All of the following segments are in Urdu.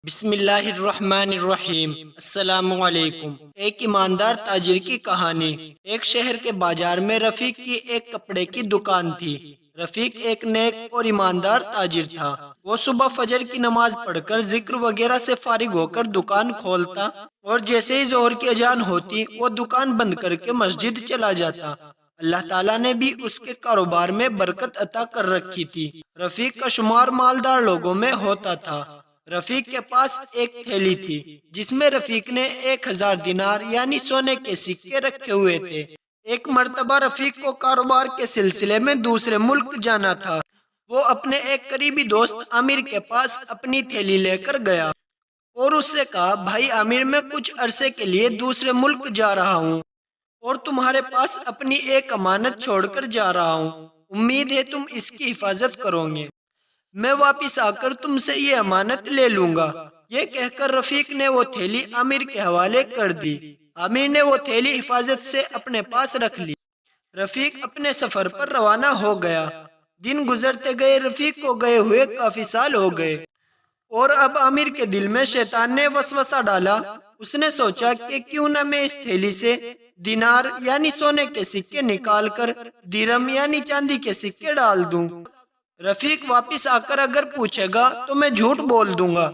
بسم اللہ الرحمن الرحیم۔ السلام علیکم۔ ایک ایماندار تاجر کی کہانی۔ ایک شہر کے بازار میں رفیق کی ایک کپڑے کی دکان تھی۔ رفیق ایک نیک اور ایماندار تاجر تھا۔ وہ صبح فجر کی نماز پڑھ کر ذکر وغیرہ سے فارغ ہو کر دکان کھولتا اور جیسے ہی ظہر کی اذان ہوتی وہ دکان بند کر کے مسجد چلا جاتا۔ اللہ تعالیٰ نے بھی اس کے کاروبار میں برکت عطا کر رکھی تھی۔ رفیق کا شمار مالدار لوگوں میں ہوتا تھا۔ رفیق کے پاس ایک تھیلی تھی جس میں رفیق نے 1000 دینار یعنی سونے کے سکے رکھے ہوئے تھے۔ ایک مرتبہ رفیق کو کاروبار کے سلسلے میں دوسرے ملک جانا تھا۔ وہ اپنے ایک قریبی دوست عامر کے پاس اپنی تھیلی لے کر گیا اور اس سے کہا، بھائی عامر، میں کچھ عرصے کے لیے دوسرے ملک جا رہا ہوں اور تمہارے پاس اپنی ایک امانت چھوڑ کر جا رہا ہوں۔ امید ہے تم اس کی حفاظت کرو گے۔ میں واپس آ کر تم سے یہ امانت لے لوں گا۔ یہ کہہ کر رفیق نے وہ تھیلی عامر کے حوالے کر دی۔ عامر نے وہ تھیلی حفاظت سے اپنے پاس رکھ لی۔ رفیق اپنے سفر پر روانہ ہو گیا۔ دن گزرتے گئے، رفیق کو گئے ہوئے کافی سال ہو گئے اور اب عامر کے دل میں شیطان نے وسوسہ ڈالا۔ اس نے سوچا کہ کیوں نہ میں اس تھیلی سے دینار یعنی سونے کے سکے نکال کر درہم یعنی چاندی کے سکے ڈال دوں۔ رفیق واپس آ کر اگر پوچھے گا تو میں جھوٹ بول دوں گا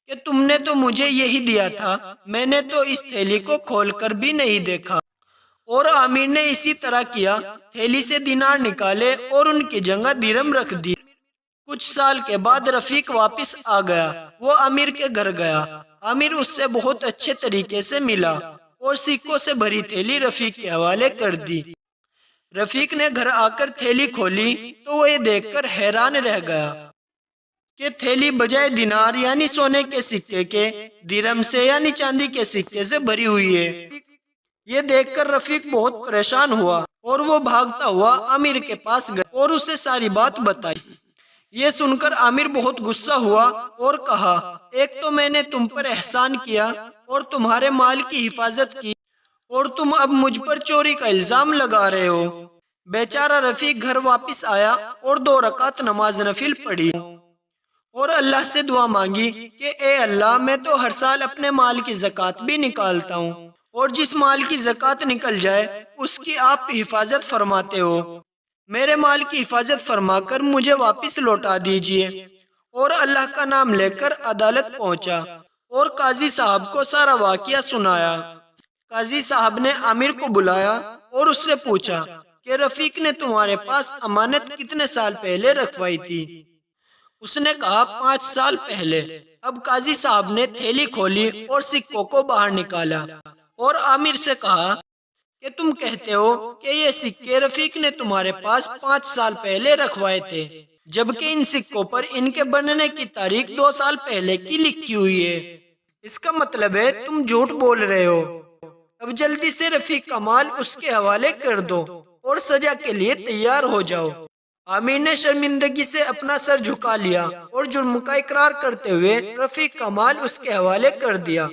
کہ تم نے تو مجھے یہی دیا تھا، میں نے تو اس تھیلی کو کھول کر بھی نہیں دیکھا۔ اور عامر نے اسی طرح کیا، تھیلی سے دینار نکالے اور ان کی جگہ درہم رکھ دی۔ کچھ سال کے بعد رفیق واپس آ گیا۔ وہ عامر کے گھر گیا۔ عامر اس سے بہت اچھے طریقے سے ملا اور سکوں سے بھری تھیلی رفیق کے حوالے کر دی۔ رفیق نے گھر آ کر تھیلی کھولی تو وہ یہ دیکھ کر حیران رہ گیا کہ تھیلی بجائے دینار یعنی سونے کے سکے کے درہم سے یعنی چاندی کے سکے سے بھری ہوئی ہے۔ یہ دیکھ کر رفیق بہت پریشان ہوا اور وہ بھاگتا ہوا عامر کے پاس گیا اور اسے ساری بات بتائی۔ یہ سن کر عامر بہت غصہ ہوا اور کہا، ایک تو میں نے تم پر احسان کیا اور تمہارے مال کی حفاظت کی اور تم اب مجھ پر چوری کا الزام لگا رہے ہو۔ بیچارہ رفیق گھر واپس آیا اور 2 رکعت نماز نفل پڑھی اور اللہ سے دعا مانگی کہ اے اللہ، میں تو ہر سال اپنے مال کی زکوٰۃ بھی نکالتا ہوں اور جس مال کی زکوٰۃ نکل جائے اس کی آپ حفاظت فرماتے ہو۔ میرے مال کی حفاظت فرما کر مجھے واپس لوٹا دیجئے۔ اور اللہ کا نام لے کر عدالت پہنچا اور قاضی صاحب کو سارا واقعہ سنایا۔ قاضی صاحب نے عامر کو بلایا اور اس سے پوچھا کہ رفیق نے تمہارے پاس امانت کتنے سال پہلے رکھوائی تھی؟ اس نے کہا 5 سال پہلے۔ اب قاضی صاحب نے تھیلی کھولی اور سکوں کو باہر نکالا اور عامر سے کہا کہ تم کہتے ہو کہ یہ سکے رفیق نے تمہارے پاس 5 سال پہلے رکھوائے تھے، جبکہ ان سکوں پر ان کے بننے کی تاریخ 2 سال پہلے کی لکھی ہوئی ہے۔ اس کا مطلب ہے تم جھوٹ بول رہے ہو۔ اب جلدی سے رفیق کا مال اس کے حوالے کر دو اور سزا کے لیے تیار ہو جاؤ۔ عامر نے شرمندگی سے اپنا سر جھکا لیا اور جرم کا اقرار کرتے ہوئے رفیق کا مال اس کے حوالے کر دیا۔